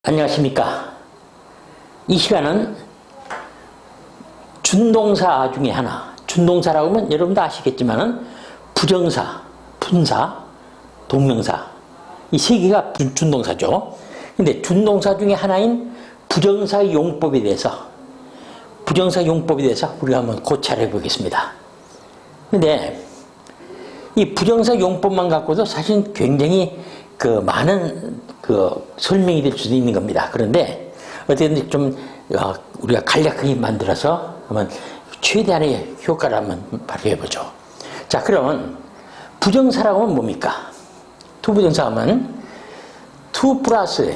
안녕하십니까. 이 시간은 준동사 중에 하나, 준동사라고 하면 여러분도 아시겠지만은 부정사, 분사, 동명사 이 세 개가 준동사죠. 근데 준동사 중에 하나인 부정사 용법에 대해서 우리가 한번 고찰해 보겠습니다. 근데 이 부정사 용법만 갖고도 사실 굉장히 많은 설명이 될 수도 있는 겁니다. 그런데 어쨌든 좀 우리가 간략하게 만들어서 한번 최대한의 효과를 한번 발휘해 보죠. 자, 그러면 부정사라고 하면 뭡니까? 투부정사 하면 투 플러스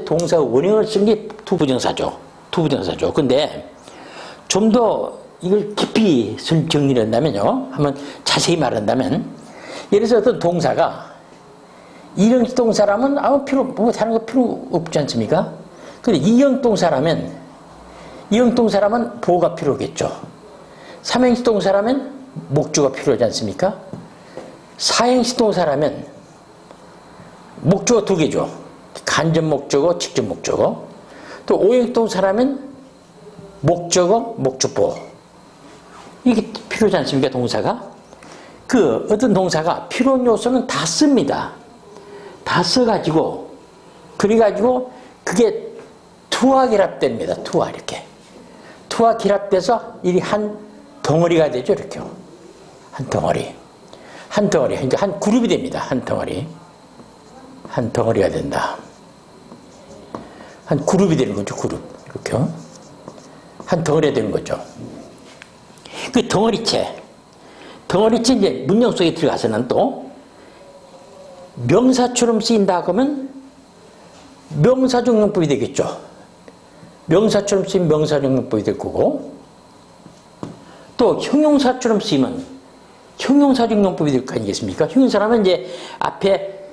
동사 원형을 쓴 게 투부정사죠. 근데 좀 더 이걸 깊이 정리를 한다면요. 한번 자세히 말한다면, 예를 들어서 어떤 동사가 이형식 동사라면 아무 다른 거 필요 없지 않습니까? 근데 이형식 동사라면 보호가 필요하겠죠. 삼형식 동사라면 목조가 필요하지 않습니까? 사형식 동사라면 목조가 두 개죠. 간접 목조고 직접 목조고. 또 오형식 동사라면 목적어, 목적보. 이게 필요하지 않습니까? 동사가. 어떤 동사가 필요한 요소는 다 씁니다. 다 써가지고, 그래가지고, 그게 투와 결합됩니다. 이렇게. 투와 결합돼서, 이 한 덩어리가 되죠. 이렇게. 한 덩어리. 그러니까 한 그룹이 됩니다. 한 덩어리가 된다. 한 그룹이 되는 거죠. 이렇게. 한 덩어리가 되는 거죠. 그 덩어리체 이제 문장 속에 들어가서는 또 명사처럼 쓰인다 그러면 명사적 용법이 되겠죠. 명사처럼 쓰이면 명사적 용법이 될 거고, 또 형용사처럼 쓰이면 형용사적 용법이 될 거 아니겠습니까? 형용사라면 이제 앞에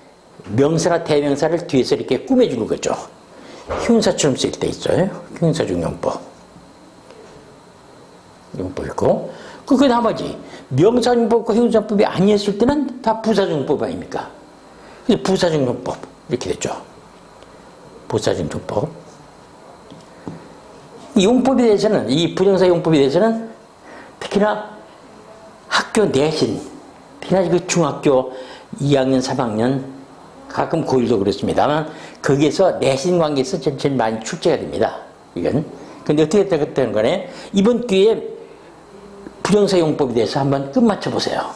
명사나 대명사를 뒤에서 이렇게 꾸며주는 거죠. 형용사처럼 쓰일 때 있어요. 형용사적 용법 있고, 그 나머지 명사용법과 형용사용법이 아니었을 때는 다 부사용법 아닙니까? 그래서 부사용법 이렇게 됐죠. 부사용법. 이 용법에 대해서는, 이 부정사 용법에 대해서는 특히나 학교 내신, 특히나 그 중학교 2학년, 3학년, 가끔 고1도 그렇습니다만 거기에서 내신 관계에서 제일 많이 출제가 됩니다. 이건. 근데 어떻게 되는 거네? 이번 기회에 부정사 용법에 대해서 한번 끝마쳐 보세요.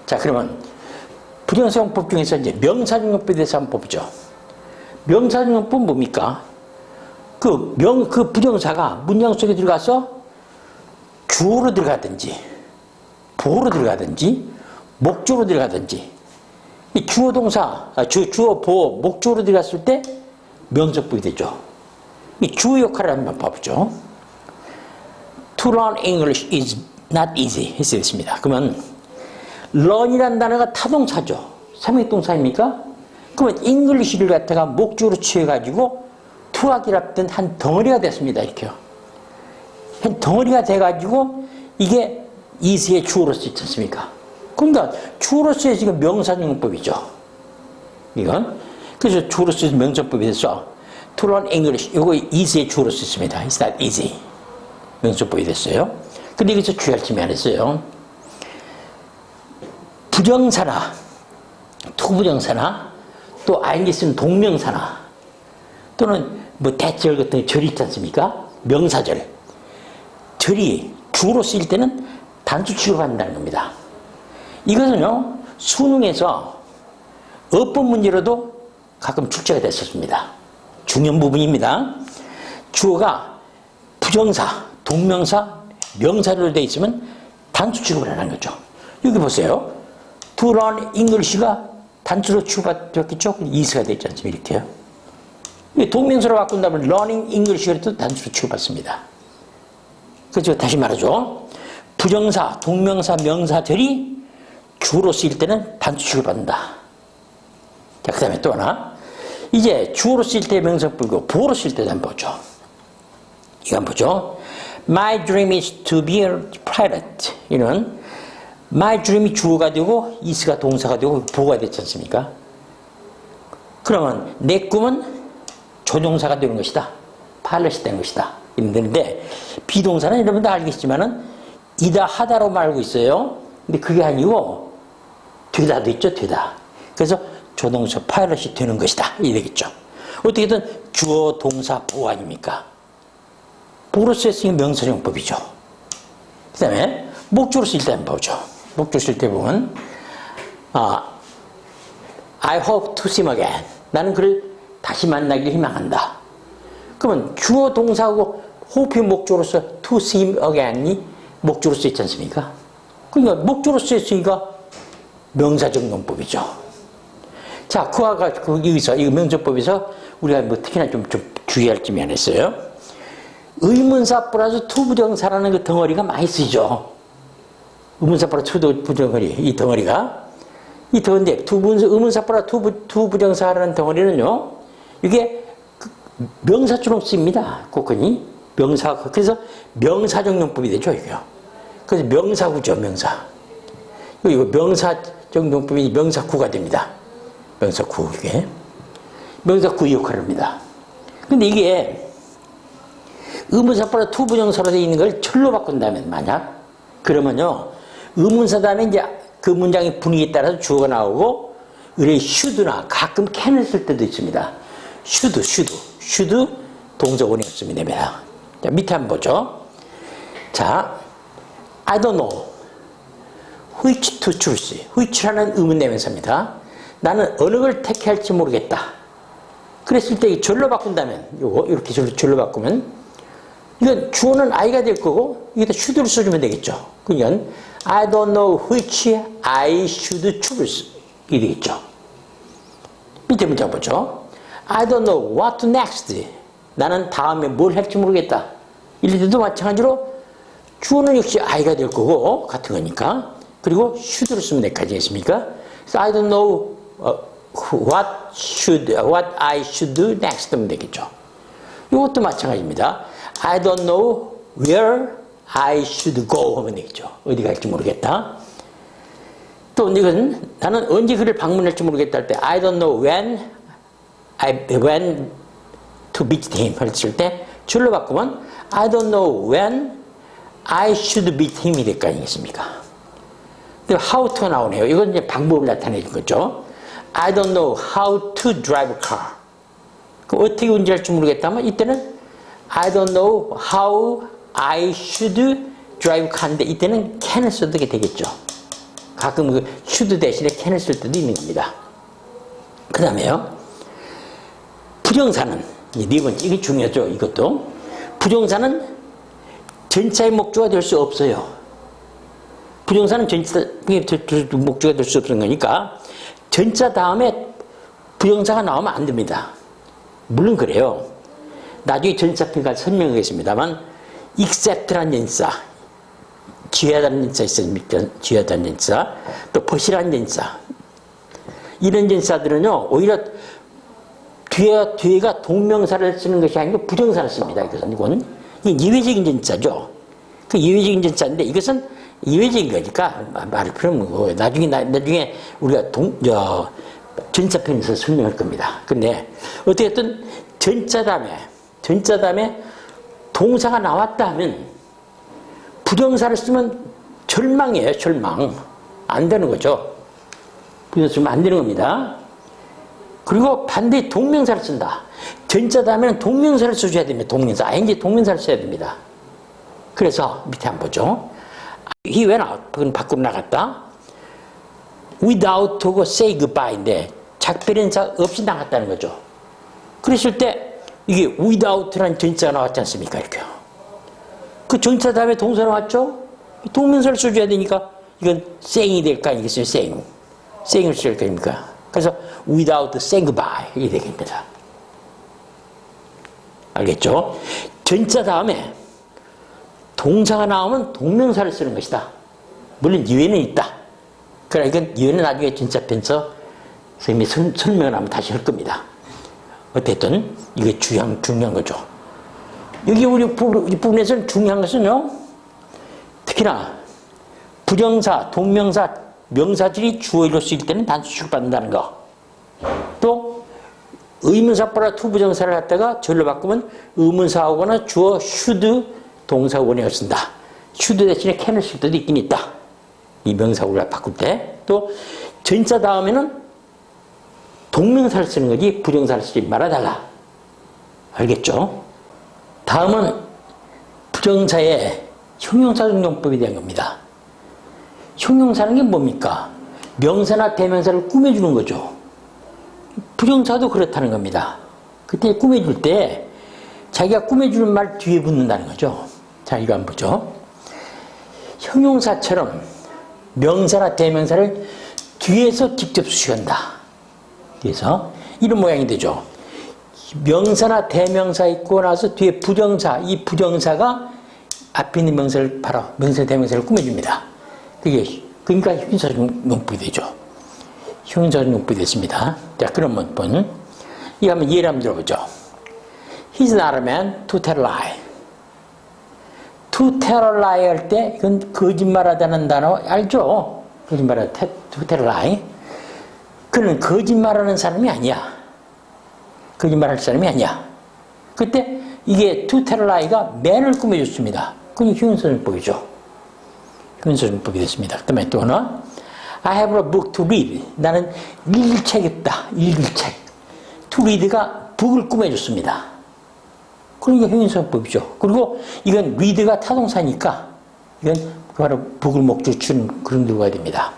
자, 그러면 부정사 용법 중에서 이제 명사적 용법에 대해서 한번 보죠. 명사적 용법은 뭡니까? 그 부정사가 문장 속에 들어가서 주어로 들어가든지, 보어로 들어가든지, 목적으로 들어가든지, 이 주어 동사, 주어, 보어, 목적으로 들어갔을 때 명사법이 되죠. 이 주어 역할을 한번 봐보죠. To learn English is not easy 했습니다. 그러면 learn이라는 단어가 타동사죠. 삼형동사입니까? 그러면 English를 갖다가 목적으로 취해가지고 to와 결합된 한 덩어리가 됐습니다. 이렇게요. 한 덩어리가 돼가지고 이게 easy의 주어로 쓰지 않습니까? 그러니까 주어로서의 지금 명사용법이죠. 이건. 그래서 주어로서의 명사법이 돼서 To learn English, 이거 easy의 주어로 쓰습니다. It's not easy. 명사법이 됐어요. 근데 여기서 주의할 점이 하나 있어요. 부정사나, 투부정사나, 또 ing 쓰는 동명사나, 또는 대절 같은 절이 있지 않습니까? 명사절. 절이 주어로 쓰일 때는 단수 취급한다는 겁니다. 이것은요, 수능에서 어법 문제로도 가끔 출제가 됐었습니다. 중요한 부분입니다. 주어가 부정사, 동명사, 명사로 되어 있으면 단수 취급을 하는 거죠. 여기 보세요. To learn English가 단수로 취급되었겠죠? 이스가 되지 않습니까? 이렇게요. 동명사로 바꾼다면 learning English도 단수로 취급받습니다. 그래서 다시 말하죠. 부정사, 동명사, 명사들이 주어로 쓰일 때는 단수 취급받는다. 자, 그 다음에 또 하나. 이제 주어로 쓰일 때 명사법이고 보어로 쓰일 때도 한번 보죠. 이거 한번 보죠. My dream is to be a pilot. 이는 my dream이 주어가 되고 is가 동사가 되고 보어가 됐지 않습니까? 그러면 내 꿈은 조종사가 되는 것이다. 파일럿이 되는 것이다. 이런데 비동사는 여러분도 알겠지만은 이다 하다로 말고 있어요. 근데 그게 아니고 되다도 있죠. 되다. 그래서 조동사 파일럿이 되는 것이다. 이 되겠죠. 어떻게든 주어 동사 보호 아닙니까? 보로서 했으니 명사용법이죠. 그 다음에 목적으로 쓸 때 한번 보죠. 목적으로 쓸 때 보면 I hope to see him again. 나는 그를 다시 만나길 희망한다. 그러면 주어 동사하고 hope이 목적으로서 to see him again이 목적으로 쓰였지 않습니까? 그러니까 목적으로 쓰였으니까 명사적 용법이죠. 자, 그와 같이 여기서 이 명사법에서 우리가 뭐 특히나 좀 주의할 점이 하나 있어요. 의문사 플러스 투부정사라는 그 덩어리가 많이 쓰이죠. 의문사 플러스 투부정거리 이 덩어리가 이 덩어리인데 의문사 플러스 투부정사라는 덩어리는요. 이게 명사처럼 쓰입니다. kokkon이 명사 그래서 명사적 용법이 되죠 이게요. 그래서 명사구죠 명사. 이거 명사적 용법이 명사구가 됩니다. 명사구 이게 명사구 역할을 합니다. 근데 이게 의문사 플러스 투부정사로 되어 있는 걸 절로 바꾼다면 만약 그러면요 의문사 다음에 이제 그 문장의 분위기에 따라서 주어가 나오고 의뢰 should나 가끔 can을 쓸 때도 있습니다. should 동사원이 없으면 됩니다. 자, 밑에 한번 보죠. 자, I don't know which to choose. which라는 의문 대명사입니다. 나는 어느 걸 택할지 모르겠다. 그랬을 때 절로 바꾼다면 요거 이렇게 절로 바꾸면 이건 주어는 I가 될 거고 여기다 should를 써주면 되겠죠. 그러니까 I don't know which I should choose 이 되겠죠. 밑에 문장 보죠. I don't know what next. 나는 다음에 뭘 할지 모르겠다. 이럴 때도 마찬가지로 주어는 역시 I가 될 거고 같은 거니까 그리고 should를 쓰면 되까지 했습니까? 그래서 I don't know what I should do next 하면 되겠죠. 이것도 마찬가지입니다. I don't know where I should go 하면 되겠죠. 어디 갈지 모르겠다. 또 이건 나는 언제 그를 방문할지 모르겠다 할 때 I don't know when to visit him 했을 때 줄로 바꾸면 I don't know when I should visit him이 될 거 아니겠습니까? 근데 how to 나오네요. 이건 이제 방법을 나타내는 거죠. I don't know how to drive a car. 그럼 어떻게 운전할지 모르겠다면 이때는 I don't know how I should drive car인데 이때는 can을 써도 되겠죠. 가끔 그 should 대신에 can을 쓸 때도 있는 겁니다. 그 다음에요. 부정사는 네 번째 이게 중요하죠. 이것도 부정사는 전차의 목조가 될 수 없어요. 부정사는 전차의 목조가 될 수 없는 거니까 전차 다음에 부정사가 나오면 안 됩니다. 물론 그래요. 나중에 전차편가 설명하겠습니다만 except라는 전차, 지하다는 전차 있습니까? 지하다는 전차, 또 벗이라는 전차 이런 전차들은요 오히려 뒤에가 동명사를 쓰는 것이 아니고 부정사를 씁니다. 이건 예외적인 전차죠. 그 예외적인 전차인데 이것은 예외적인 거니까 말할 필요는 없고 나중에 우리가 전차편에서 설명할 겁니다. 근데 어쨌든 전차 다음에 동사가 나왔다 하면 부정사를 쓰면 절망이에요. 절망. 안 되는 거죠. 부정사 쓰면 안 되는 겁니다. 그리고 반대에 동명사를 쓴다. 전차 다음에는 동명사를 써줘야 됩니다. 동명사. ing 동명사를 써야 됩니다. 그래서 밑에 한번 보죠. He went out. 그건 밖으로 나갔다. Without to say goodbye인데 작별인사 없이 나갔다는 거죠. 그랬을 때 이게 without라는 전차가 나왔지 않습니까? 이렇게. 그 전차 다음에 동사 나왔죠? 동명사를 써줘야 되니까 이건 saying이 될 거 아니겠어요? saying을 쓸 거 아닙니까? 그래서 without saying goodbye 이렇게 됩니다. 알겠죠? 전차 다음에 동사가 나오면 동명사를 쓰는 것이다. 물론 예외는 있다. 그러니까 예외는 나중에 전차편에서 선생님이 설명을 하면 다시 할 겁니다. 어쨌든 이게 중요한 거죠. 여기 우리 부분에서는 중요한 것은요. 특히나 부정사, 동명사, 명사들이 주어로 쓰일 때는 단수 취급받는다는 거. 또 의문사보다 to 부정사를 갖다가 절로 바꾸면 의문사하거나 주어 should 동사 원형을 쓴다. should 대신에 can을 쓸 때도 있긴 있다. 이 명사구를 바꿀 때. 또 전사 다음에는 동명사를 쓰는 거지 부정사를 쓰지 말아달라. 알겠죠? 다음은 부정사의 형용사적 용법에 대한 겁니다. 형용사는 게 뭡니까? 명사나 대명사를 꾸며주는 거죠. 부정사도 그렇다는 겁니다. 그때 꾸며줄 때 자기가 꾸며주는 말 뒤에 붙는다는 거죠. 자, 이거 한번 보죠. 형용사처럼 명사나 대명사를 뒤에서 직접 수식한다. 뒤에서 이런 모양이 되죠. 명사나 대명사 있고 나서 뒤에 부정사, 이 부정사가 앞에 있는 명사를 바로 명사 대명사를 꾸며줍니다. 그러니까 형용사적 용법이 되죠. 형용사적 용법이 됐습니다. 자, 그러면 이거 한번 예를 한번 들어보죠. He's not a man to tell a lie. to tell a lie 할 때 이건 거짓말하다는 단어 알죠? 거짓말하다, to tell a lie. 그는 거짓말하는 사람이 아니야. 거짓말할 사람이 아니야. 그때 이게 to tell a lie가 man을 꾸며줬습니다. 그게 형용사용법이죠. 형용사용법이 됐습니다. 그 다음에 또 하나, I have a book to read. 나는 읽을 책이 있다. 읽을 책. to read가 book을 꾸며줬습니다. 그러니까 형용사용법이죠. 그리고 이건 read가 타동사니까 이건 바로 book을 목적으로 주는 그런 누가 됩니다.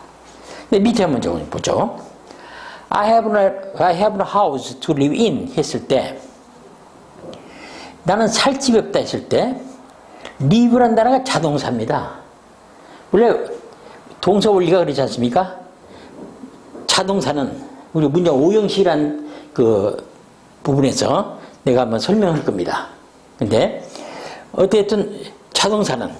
근데 밑에 한번 적어보죠. I have a house to live in 했을 때 나는 살 집이 없다 했을 때 live란 단어가 자동사입니다. 원래 동사 원리가 그러지 않습니까? 자동사는 우리 문장 오형식이란 그 부분에서 내가 한번 설명할 겁니다. 근데 어쨌든 자동사는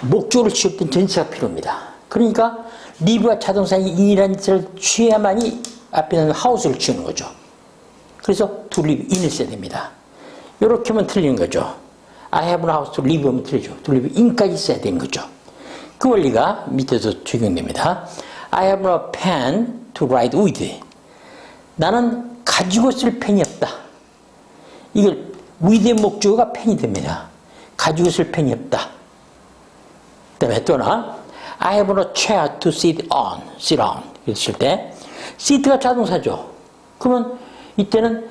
목적으로 취급된 전치사가 필요합니다. 그러니까 live와 자동사의 in이라는 뜻을 취해야만이 앞에 있는 house를 취하는 거죠. 그래서 to live in을 써야 됩니다. 이렇게 하면 틀리는 거죠. I have a house to live 하면 틀리죠. to live in까지 써야 되는 거죠. 그 원리가 밑에서 적용됩니다. I have a pen to write with. 나는 가지고 쓸 펜이 없다. 이걸 with의 목적어가 펜이 됩니다. 가지고 쓸 펜이 없다. 그 다음에 또 하나, I have a chair to sit on. 이랬을 때 sit가 자동사죠. 그러면 이때는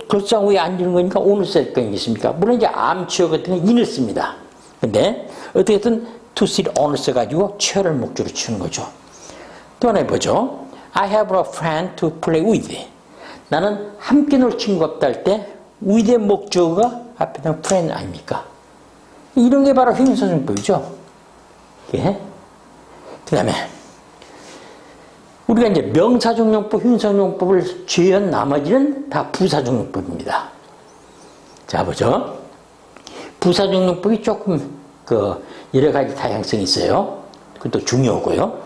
걸상 위에 앉는 거니까 on을 쓸 거 있습니까? 물론 이제 암치어 같은 건 in을 씁니다. 근데 어떻게든 to sit on을 써가지고 chair를 목적으로 치는 거죠. 또 하나 해보죠. I have a friend to play with. 나는 함께 놀 친구가 없다 할 때 with의 목적어가 앞에 있는 friend 아닙니까? 이런 게 바로 형용사용법이죠. 예. 그 다음에 우리가 이제 명사적용법, 형용사적용법을 제외한 나머지는 다 부사적용법입니다. 자, 보죠. 부사적용법이 조금 여러 가지 다양성이 있어요. 그것도 중요하고요.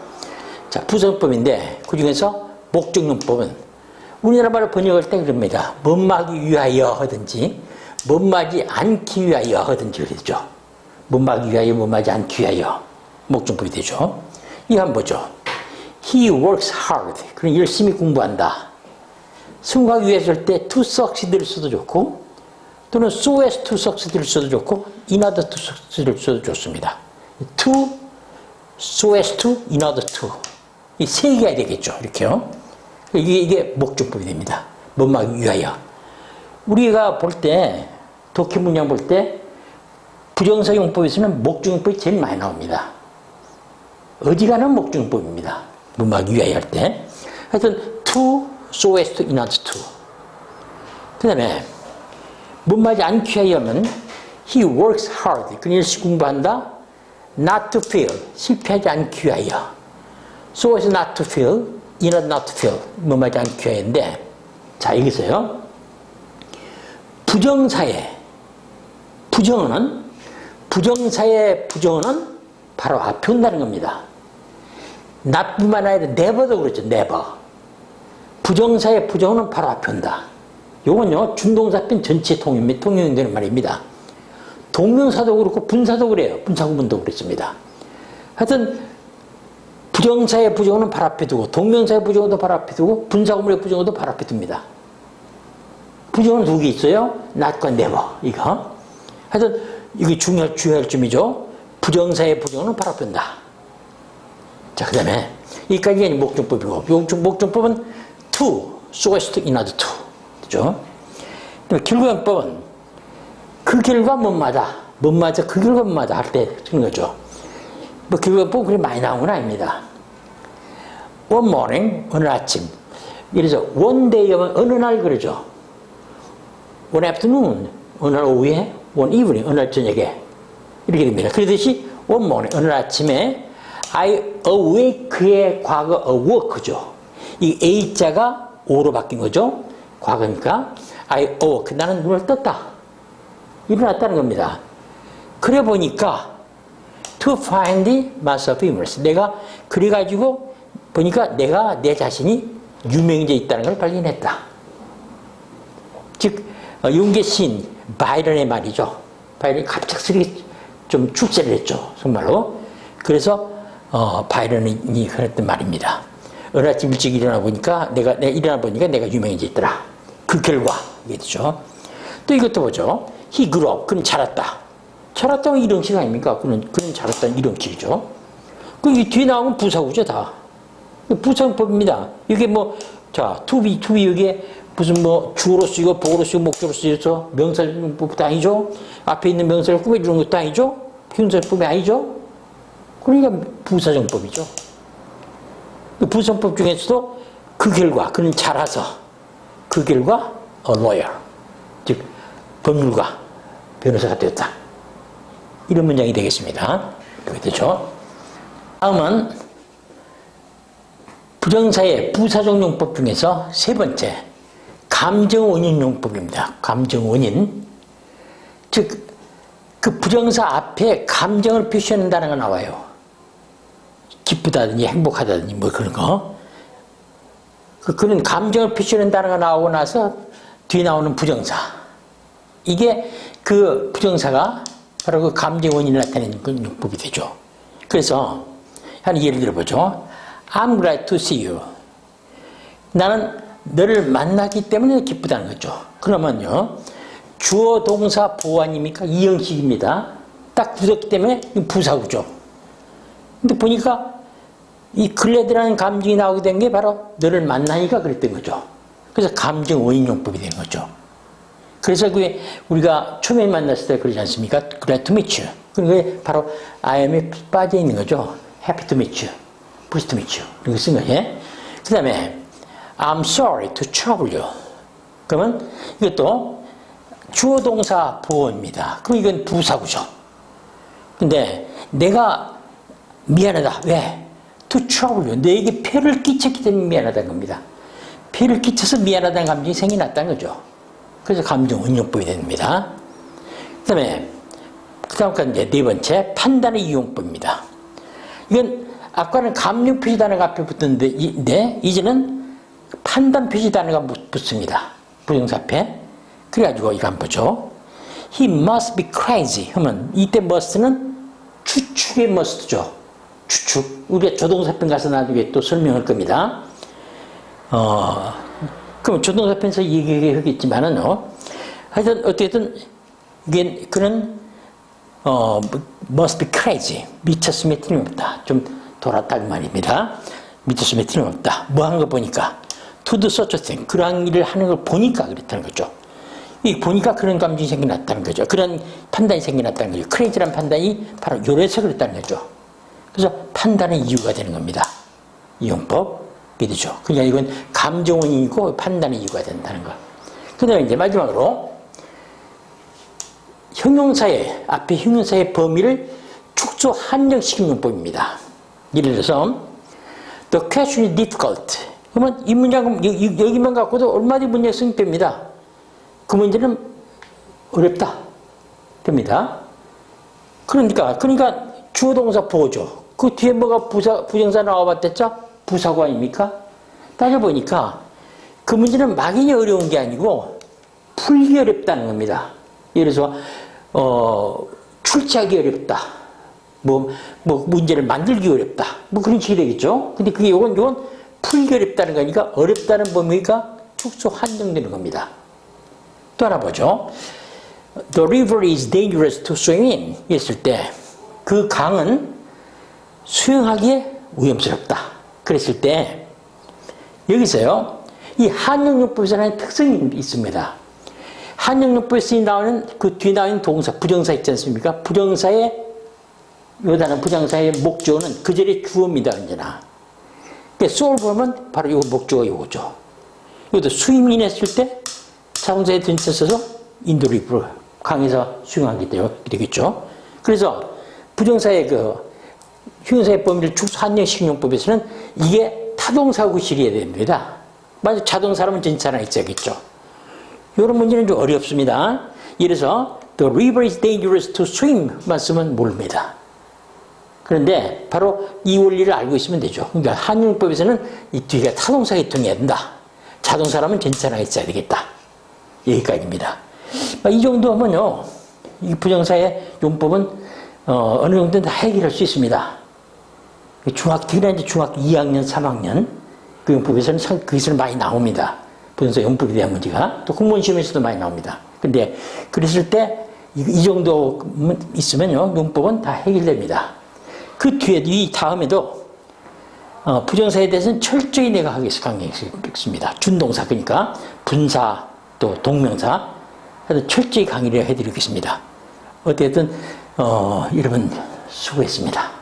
자, 부사적용법인데 그 중에서 목적용법은 우리나라 말로 번역할 때 그럽니다. 못막이 위하여 하든지 못마지 않기 위하여 하든지 그러죠. 못막이 위하여, 못마지 않기 위하여 목적용법이 되죠. 이거 한번 보죠. He works hard. 그럼 열심히 공부한다. 성공하기 위해서 할 때 to succeed를 써도 좋고 또는 so as to succeed를 써도 좋고 in order to succeed를 써도 좋습니다. to, so as to, in order to. 이 세 개가 되겠죠. 이렇게요. 이게 목적법이 됩니다. 못막이 위하여. 우리가 볼 때, 독해 문장 볼 때 부정사 용법에서는 목적용법이 제일 많이 나옵니다. 어지간한 목적용법입니다. 못막이 위하여 할 때. 하여튼 to, so as to, in order to. 그 다음에 못마지 않기 위하여는 he works hard. 그는 열심히 공부한다. not to fail. 실패하지 않기 위하여. so as not to fail, in order not to fail. 못마지 않기 위하여인데 자, 여기서요. 부정사의 부정어는 바로 앞에 온다는 겁니다. not뿐만 아니라 never도 그렇죠. never. 부정사의 부정어는 바로 앞에 온다. 요건요, 준동사 뺀 전체 통용되는 말입니다. 동명사도 그렇고 분사도 그래요. 분사구문도 그렇습니다. 하여튼 부정사의 부정어는 바로 앞에 두고 동명사의 부정어도 바로 앞에 두고 분사구문의 부정어도 바로 앞에 둡니다. 부정어는 두 개 있어요. not과 never. 이거. 하여튼 이게 주의할 점이죠. 부정사의 부정어는 바로 앞에 둔다. 자, 그 다음에 여기까지가 목적법이고 목적법은 to, so as to, in order to. 그죠? 결과법은 그 결과 뭐마다 그 결과 뭐마다 할 때 쓰는 거죠. 뭐 결과법은 그렇게 많이 나온 건 아닙니다. one morning, 어느 아침. 그래서 one day 하면 어느 날 그러죠. one afternoon, 어느 날 오후에, one evening, 어느 날 저녁에. 이렇게 됩니다. 그러듯이 one morning, 어느 아침에 I awake, 그의 과거 awoke죠. 이 A자가 O로 바뀐 거죠. 과거니까 I awoke, 나는 눈을 떴다. 일어났다는 겁니다. 그래 보니까 to find myself immersed. 내가 그래가지고 보니까 내가 내 자신이 유명해져 있다는 걸 발견했다. 즉 용계 시인 바이런의 말이죠. 바이런이 갑작스레 좀 출세를 했죠. 정말로. 그래서 바이런이 그랬던 말입니다. 어느 아침 일찍 일어나 보니까 내가 일어나 보니까 내가 유명해져 있더라. 그 결과 이게 되죠. 또 이것도 보죠. He grew up. 그는 자랐다. 자랐다는 이령식 아닙니까? 그는 자랐다는 이령식이죠. 그 뒤에 나오면 부사구죠, 다. 부사구법입니다. 이게 뭐, 자, to be 이게 무슨 뭐 주어로 쓰이고 보어로 쓰이고 목적으로 쓰여서 명사법도 아니죠. 앞에 있는 명사를 꾸며주는 것도 아니죠. 형용사법이 아니죠. 그러니까 부사정법이죠. 부사정법 중에서도 그 결과, 그는 자라서 그 결과 a lawyer, 즉 법률가, 변호사가 되었다. 이런 문장이 되겠습니다. 그게 되죠. 다음은 부정사의 부사적 용법 중에서 세 번째, 감정원인 용법입니다. 감정원인. 즉, 그 부정사 앞에 감정을 표시하는 단어가 나와요. 기쁘다든지 행복하다든지 뭐 그런 거. 그런 감정을 표시하는 단어가 나오고 나서 뒤에 나오는 부정사. 이게 그 부정사가 바로 그 감정원인을 나타내는 그 용법이 되죠. 그래서 한 예를 들어보죠. I'm glad to see you. 나는 너를 만나기 때문에 기쁘다는 거죠. 그러면요. 주어 동사 보호 아닙니까? 이 형식입니다. 딱 굳었기 때문에 부사구죠. 근데 보니까 이 글래드라는 감정이 나오게 된 게 바로 너를 만나니까 그랬던 거죠. 그래서 감정 원인 용법이 되는 거죠. 그래서 그게 우리가 처음에 만났을 때 그러지 않습니까? Glad to meet you. 그게 바로 I am에 빠져 있는 거죠. Happy to meet you. Pleased to meet you. 이렇게 쓴 거예요. 그 다음에 I'm sorry to trouble you. 그러면 이것도 주어 동사 보호입니다. 그럼 이건 부사구죠. 근데 내가 미안하다. 왜? To trouble you. 내게 폐를 끼쳤기 때문에 미안하다는 겁니다. 폐를 끼쳐서 미안하다는 감정이 생겨났다는 거죠. 그래서 감정 원용법이 됩니다. 그 다음에 그 다음까지 이제 네 번째 판단의 이용법입니다. 이건 아까는 감정 표시 단어가 앞에 붙었는데 이제는 판단 표시 단어가 붙습니다. 부정사 앞에. 그래가지고 이거 한번 보죠. He must be crazy 하면 이때 must는 추측의 must죠. 추측. 우리가 조동사편 가서 나중에 또 설명할 겁니다. 그럼 조동사편에서 얘기하겠지만은요. 하여튼 어쨌든 이게 그는 must be crazy. 미쳤음에 틀림없다. 좀 돌았다 그 말입니다. 미쳤음에 틀림없다. 뭐 하는 거 보니까 to do such a thing. 그러한 일을 하는 걸 보니까 그랬다는 거죠. 이 보니까 그런 감정이 생겨났다는 거죠. 그런 판단이 생겨났다는 거죠. crazy란 판단이 바로 요래서 그랬다는 거죠. 그래서 판단의 이유가 되는 겁니다. 이용법. 이게 되죠. 그러니까 이건 감정원인이고 판단의 이유가 된다는 거. 그 다음에 이제 마지막으로 형용사의 앞에 형용사의 범위를 축소 한정시키는 용법입니다. 예를 들어서 The question is difficult. 그러면 이 문장 여기만 갖고도 얼마든지 문장 성립됩니다. 그 문제는 어렵다 됩니다. 그러니까 주어 동사 보호죠. 그 뒤에 뭐가 부정사 나와봤댔죠? 부사구 아닙니까? 따져보니까 그 문제는 막연히 어려운 게 아니고 풀기 어렵다는 겁니다. 예를 들어서 출제하기 어렵다. 뭐 문제를 만들기 어렵다. 뭐 그런 식이 되겠죠. 근데 그게 요건 풀기 어렵다는 거니까 어렵다는 범위가 축소 한정되는 겁니다. 또 하나 보죠. The river is dangerous to swim in. 했을 때 그 강은 수영하기에 위험스럽다. 그랬을 때 여기서요. 이 한영용법에서는 특성이 있습니다. 한영용법에서 나오는 그 뒤에 나오는 동사, 부정사 있지 않습니까? 부정사의 요단은 부정사의 목적어는 그 자리에 주어입니다. 언제나. 그러니까 solve 보면 바로 요 목적어 요거죠. 이것도 스위밍 했을 때 자동사에 든쳐 써서 인도리프를 강에서 수영하게 되겠죠. 그래서 부정사의 형용사의 범위를 축소 한정식용법에서는 이게 타동사하고 실이어야 됩니다. 만약 자동사라면 전체 하나 있어야겠죠. 이런 문제는 좀 어렵습니다. 이래서 the river is dangerous to swim만 쓰면 모릅니다. 그런데 바로 이 원리를 알고 있으면 되죠. 그러니까 한용법에서는 이 뒤가 타동사가 통해야 된다. 자동사라면 전체 하나 있어야 되겠다. 여기까지입니다. 이 정도 하면요. 이 부정사의 용법은 어느 정도는 다 해결할 수 있습니다. 특히나 이제 중학교 2학년, 3학년 그 용법에서는 그것을 많이 나옵니다. 부정사 용법에 대한 문제가 또 공무원 시험에서도 많이 나옵니다. 근데 그랬을 때 이 정도 있으면요. 용법은 다 해결됩니다. 그 뒤에 이 다음에도 부정사에 대해서는 철저히 내가 강의하겠습니다. 준동사 그러니까 분사 또 동명사 철저히 강의를 해드리겠습니다. 어쨌든 여러분 수고했습니다.